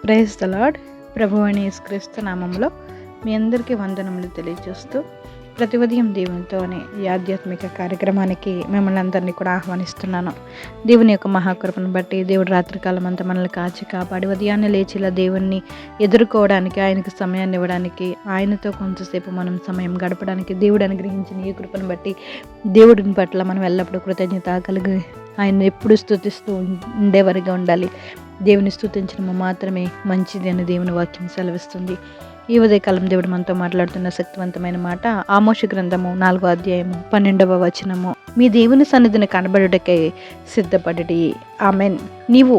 Praise the lord. ప్రభు అయిన యేసుక్రీస్తు నామములో మీ అందరికీ వందనములు తెలియజేస్తూ ప్రతి ఉదయం దేవునితో అనే ఈ ఆధ్యాత్మిక కార్యక్రమానికి మిమ్మల్ని అందరినీ కూడా ఆహ్వానిస్తున్నాను. దేవుని యొక్క మహాకృపను బట్టి దేవుడు రాత్రికాలం అంతా మనల్ని కాచి కాపాడి ఉదయాన్నే లేచిలా దేవుణ్ణి ఎదుర్కోవడానికి, ఆయనకు సమయాన్ని ఇవ్వడానికి, ఆయనతో కొంతసేపు మనం సమయం గడపడానికి దేవుడు అనుగ్రహించిన ఈ కృపను బట్టి దేవుడిని పట్ల మనం ఎల్లప్పుడూ కృతజ్ఞత కలిగి ఆయన ఎప్పుడు స్తుతిస్తూ ఉండేవారిగా ఉండాలి. దేవుని స్తుతించడం మాత్రమే మంచిది అని దేవుని వాక్యం సెలవిస్తుంది. ఈ ఉదయకాలం దేవుడు మనతో మాట్లాడుతున్న శక్తివంతమైన మాట ఆమోష గ్రంథము 4వ అధ్యాయము 12వ వచనము. మీ దేవుని సన్నిధిని కనబడుటకై సిద్ధపడి. ఆమెన్. నీవు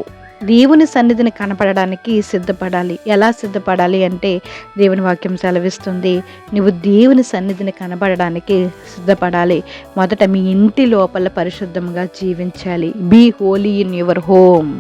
దేవుని సన్నిధిని కనపడడానికి సిద్ధపడాలి. ఎలా సిద్ధపడాలి అంటే దేవుని వాక్యం సెలవిస్తుంది, నువ్వు దేవుని సన్నిధిని కనపడడానికి సిద్ధపడాలి. మొదట మీ ఇంటి లోపల పరిశుద్ధంగా జీవించాలి. Be holy in your home.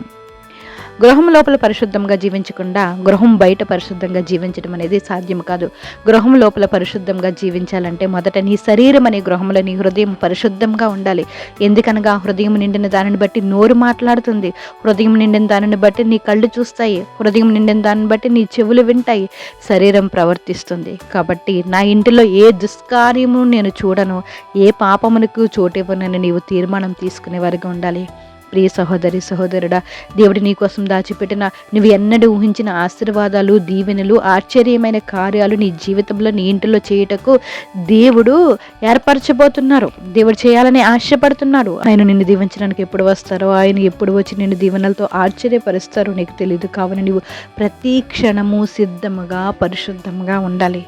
గృహం లోపల పరిశుద్ధంగా జీవించకుండా గృహం బయట పరిశుద్ధంగా జీవించడం అనేది సాధ్యం కాదు. గృహం లోపల పరిశుద్ధంగా జీవించాలంటే మొదట నీ శరీరం అనే గృహంలో నీ హృదయం పరిశుద్ధంగా ఉండాలి. ఎందుకనగా హృదయం నిండిన దానిని బట్టి నోరు మాట్లాడుతుంది, హృదయం నిండిన దానిని బట్టి నీ కళ్ళు చూస్తాయి, హృదయం నిండిన దానిని బట్టి నీ చెవులు వింటాయి, శరీరం ప్రవర్తిస్తుంది. కాబట్టి నా ఇంటిలో ఏ దుష్కార్యము నేను చూడను, ఏ పాపమునకు చోటివ్వనని నీవు తీర్మానం తీసుకునే వారిగా ఉండాలి. ప్రియ సహోదరి సహోదరుడా, దేవుడు నీ కోసం దాచిపెట్టిన నువ్వు ఎన్నడూ ఊహించిన ఆశీర్వాదాలు, దీవెనలు, ఆశ్చర్యమైన కార్యాలు నీ జీవితంలో నీ ఇంటిలో చేయుటకు దేవుడు ఏర్పరచబోతున్నారు. దేవుడు చేయాలని ఆశపడుతున్నాడు. ఆయన నిన్ను దీవించడానికి ఎప్పుడు వస్తారో, ఆయన ఎప్పుడు వచ్చి నిన్ను దీవెనలతో ఆశ్చర్యపరుస్తారో నీకు తెలియదు. కావున నువ్వు ప్రతి క్షణము సిద్ధముగా పరిశుద్ధంగా ఉండాలి.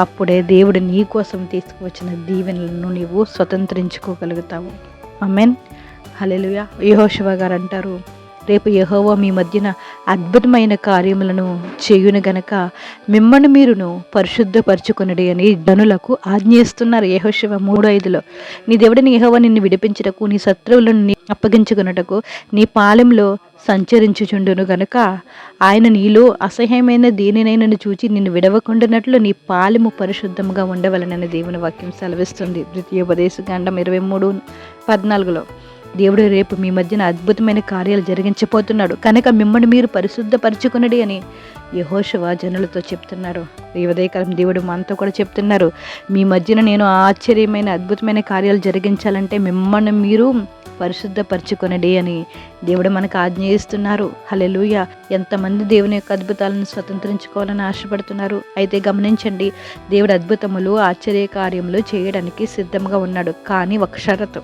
అప్పుడే దేవుడు నీ కోసం తీసుకువచ్చిన దీవెనలను నీవు స్వతంత్రించుకోగలుగుతావు. ఆమేన్. హల్లెలూయా. యెహోషువ గారు అంటారు, రేపు యెహోవా మీ మధ్యన అద్భుతమైన కార్యములను చేయును గనక మిమ్మల్ని మీరును పరిశుద్ధపరచుకొనుడి అని జనులకు ఆజ్ఞయిస్తున్నారు. యెహోషువ 3:5. నీ దేవుడిని యెహోవా నిన్ను విడిపించుటకు, నీ శత్రువులను అప్పగించుకొనుటకు నీ పాలెంలో సంచరించుచుండును గనుక ఆయన నీలో అసహ్యమైన దేనినైనా చూచి నిన్ను విడవకుండానట్లు నీ పాలెము పరిశుద్ధంగా ఉండవలనని దేవుని వాక్యం సెలవిస్తుంది. ద్వితీయోపదేశకాండం 23:14. దేవుడు రేపు మీ మధ్యన అద్భుతమైన కార్యాలు జరిగించబోతున్నాడు కనుక మిమ్మల్ని మీరు పరిశుద్ధపరచుకునడి అని యెహోషువ జనులతో చెప్తున్నారు. ఈ ఉదయకాలం దేవుడు మనతో కూడా చెప్తున్నారు, మీ మధ్యన నేను ఆశ్చర్యమైన అద్భుతమైన కార్యాలు జరిగించాలంటే మిమ్మల్ని మీరు పరిశుద్ధపరచుకొనడి అని దేవుడు మనకు ఆజ్ఞయిస్తున్నారు. హల్లెలూయా. ఎంతమంది దేవుని యొక్క అద్భుతాలను స్వతంత్రించుకోవాలని ఆశపడుతున్నారు. అయితే గమనించండి, దేవుడు అద్భుతములు, ఆశ్చర్య కార్యములు చేయడానికి సిద్ధంగా ఉన్నాడు. కానీ ఒక షరతు,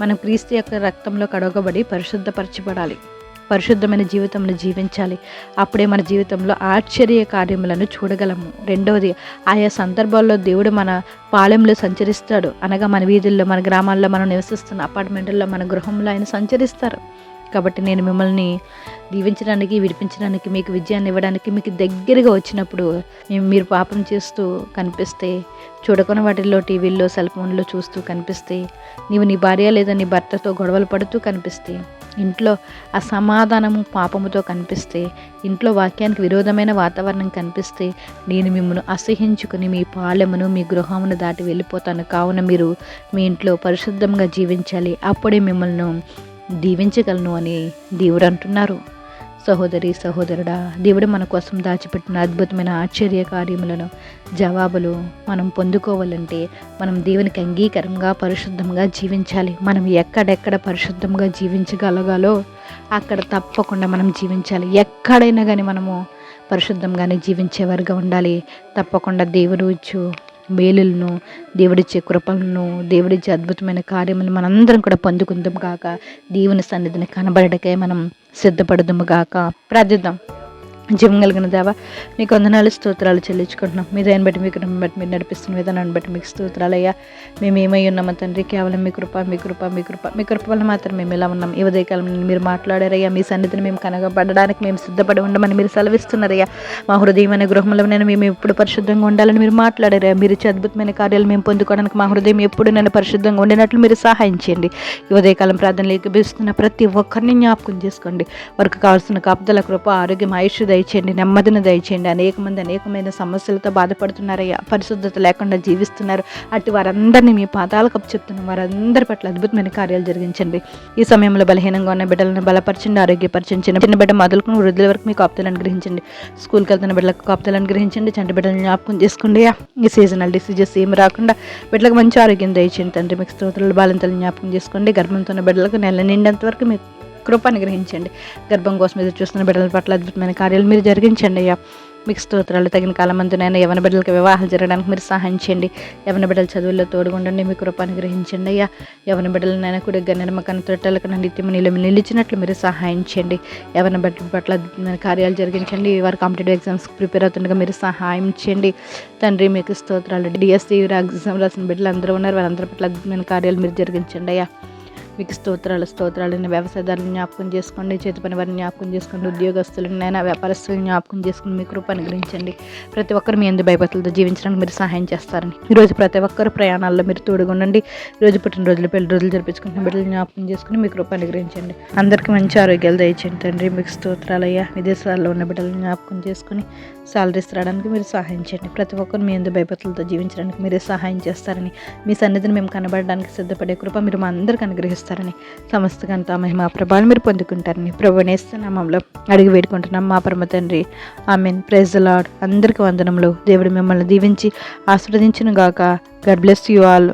మనం క్రీస్తు యొక్క రక్తంలో కడగబడి పరిశుద్ధపరచబడాలి, పరిశుద్ధమైన జీవితంలో జీవించాలి. అప్పుడే మన జీవితంలో ఆశ్చర్య కార్యములను చూడగలము. రెండవది, ఆయా సందర్భాల్లో దేవుడు మన పాలెంలో సంచరిస్తాడు. అనగా మన వీధుల్లో, మన గ్రామాల్లో, మనం నివసిస్తున్న అపార్ట్మెంట్లో, మన గృహంలో ఆయన సంచరిస్తారు. కాబట్టి నేను మిమ్మల్ని దీవించడానికి, విడిపించడానికి, మీకు విజయాన్ని ఇవ్వడానికి మీకు దగ్గరగా వచ్చినప్పుడు మీరు పాపం చేస్తూ కనిపిస్తే, చూడకున్న వాటిల్లో టీవీల్లో, సెల్ ఫోన్లో చూస్తూ కనిపిస్తే, నీవు నీ భార్య లేదా నీ భర్తతో గొడవలు పడుతూ కనిపిస్తే, ఇంట్లో అసమాధానము పాపముతో కనిపిస్తే, ఇంట్లో వాక్యానికి విరోధమైన వాతావరణం కనిపిస్తే, నేను మిమ్మల్ని అసహించుకుని మీ పాలెమును, మీ గృహమును దాటి వెళ్ళిపోతాను. కావున మీరు మీ ఇంట్లో పరిశుద్ధంగా జీవించాలి, అప్పుడే మిమ్మల్ని దీవించగలను అని దేవుడు అంటున్నారు. సహోదరి సహోదరుడా, దేవుడు మన కోసం దాచిపెట్టిన అద్భుతమైన ఆశ్చర్య కార్యములను, జవాబులు మనం పొందుకోవాలంటే మనం దేవునికి అంగీకారంగా పరిశుద్ధంగా జీవించాలి. మనం ఎక్కడెక్కడ పరిశుద్ధంగా జీవించగలగాలో అక్కడ తప్పకుండా మనం జీవించాలి. ఎక్కడైనా కానీ మనము పరిశుద్ధంగానే జీవించేవారుగా ఉండాలి. తప్పకుండా దేవుడు ఇచ్చు మేలులను, దేవుడిచ్చే కృపలను, దేవుడిచ్చే అద్భుతమైన కార్యములను మనందరం కూడా పొందుకుందాం గాక. దేవుని సన్నిధిని కనబడటకే మనం సిద్ధపడదాము గాక. ప్రార్థిద్దాం. జీవం కలిగిన దేవా, నీకు వందనాలు, స్తోత్రాలు చెల్లించుకుంటున్నాం. మీ దాన్ని బట్టి, మీకు బట్టి, మీరు నడిపిస్తున్న విధానాన్ని బట్టి మీకు స్తోత్రాలయ్యా. మేము ఏమై ఉన్నామో తండ్రి, కేవలం మీ కృప, మీ కృప, మీ కృప, మీ కృప వల్ల మాత్రం మేము ఇలా ఉన్నాం. ఈ ఉదయకాలం మీరు మాట్లాడారయ్యా. మీ సన్నిధిని మేము కనగబడడానికి మేము సిద్ధపడి ఉండమని మీరు సెలవిస్తున్నారయ్యా. మా హృదయం అనే గృహంలో మేము ఎప్పుడు పరిశుద్ధంగా ఉండాలని మీరు మాట్లాడారయ్యా. మీరు ఇచ్చే అద్భుతమైన కార్యాలు మేము పొందుకోవడానికి మా హృదయం ఎప్పుడు నేను పరిశుద్ధంగా ఉండినట్లు మీరు సహాయం చేయండి. ఈ ఉదయకాలం ప్రార్థనలు ఏకీభవిస్తున్న ప్రతి ఒక్కరిని జ్ఞాపకం చేసుకోండి. వారికి కావాల్సిన కాపుదల, కృప, ఆరోగ్యం, ఆయుష్ దయచేయండి, నెమ్మదిని దయచేయండి. అనేకమైన సమస్యలతో బాధపడుతున్నారయ్యా, పరిశుద్ధత లేకుండా జీవిస్తున్నారు. అటు వారందరినీ మీ పాదాలకు అప్పచెప్తున్నాం. వారందరి పట్ల అద్భుతమైన కార్యాలు జరిగించండి. ఈ సమయంలో బలహీనంగా ఉన్న బిడ్డలను బలపరచండి, ఆరోగ్యపరచండి. చిన్న బిడ్డ మొదలుకుని వృద్ధుల వరకు మీ కాపుదలను గ్రహించండి. స్కూల్కి వెళ్తున్న బిడ్డలకు కాపుదలను గ్రహించండి. చంటి బిడ్డలను జ్ఞాపకం చేసుకోండి. ఈ సీజనల్ డిసీజెస్ ఏమి రాకుండా బిడ్డలకు మంచి ఆరోగ్యం దయచేయండి తండ్రి. మీకు స్తోత్రాలు. బాలింతలను జ్ఞాపకం చేసుకోండి. గర్భంతో ఉన్న బిడ్డలకు నెల నిండేంత వరకు మీ కృపను గ్రహించండి. గర్భం కోసం ఎదురు చూస్తున్న బిడ్డల పట్ల అద్భుతమైన కార్యాలు మీరు జరిగించండి అయ్యా. మీకు స్తోత్రాలు. తగిన కాలమందునైనా యవన బిడ్డలకు వివాహాలు జరగడానికి మీరు సహాయం చేయండి. యవన బిడ్డల చదువుల్లో తోడుగుండండి. మీ కృపను గ్రహించండి అయ్యా. యవన బిడ్డలనైనా కూడా గన్నెనమ్మకన్న తొట్టెలకు నిత్యము నిలిచినట్లు మీరు సహాయం చేయండి. యవన బిడ్డల పట్ల అద్భుతమైన కార్యాలు జరిగించండి. వారు కాంపిటేటివ్ ఎగ్జామ్స్కి ప్రిపేర్ అవుతుండగా మీరు సహాయం చేయండి తండ్రి. మీకు స్తోత్రాలు. డిఎస్సి ఎగ్జామ్ రాసిన బిడ్డలు అందరూ ఉన్నారు. వారందరి పట్ల అద్భుతమైన కార్యాలు మీరు జరిగించండి అయ్యా. మీకు స్తోత్రాలు. వ్యవసాయదారులను జ్ఞాపకం చేసుకోండి. చేతి పని వారిని జ్ఞాపకం చేసుకోండి. ఉద్యోగస్తులనైనా వ్యాపారస్తులను జ్ఞాపకం చేసుకుని మీ కృపను గ్రహించండి. ప్రతి ఒక్కరు మీ యందు భయభక్తులతో జీవించడానికి మీరు సహాయం చేస్తారని ఈరోజు ప్రతి ఒక్కరు ప్రయాణాల్లో మీరు తోడుగుండండి. ఈరోజు పుట్టినరోజులు, పెళ్లి రోజులు జరిపించుకుంటున్న బిడ్డలు జ్ఞాపకం చేసుకుని మీ కృపను గ్రహించండి. అందరికీ మంచి ఆరోగ్యాలు దయచేయండి తండ్రి. మీకు స్తోత్రాలయ్యా. విదేశాల్లో ఉన్న బిడ్డలను జ్ఞాపకం చేసుకుని సాలరీస్ రావడానికి మీరు సహాయం చేయండి. ప్రతి ఒక్కరు మీ యందు భయభక్తులతో జీవించడానికి మీరే సహాయం చేస్తారని, మీ సన్నిధిని మేము కనబడడానికి సిద్ధపడే కృప మీరు మా అందరికీ అనుగ్రహిస్తారని, సమస్త ఘనత మహిమ ప్రభావాలు మీరు పొందుకుంటారని ప్రభువుని యేసు నామములో అడిగి వేడుకుంటున్నాం మా పరమ తండ్రి. ఆమేన్. Praise the Lord. అందరికీ వందనములు. దేవుడు మిమ్మల్ని దీవించి ఆశీర్వదించును గాక. God bless you all.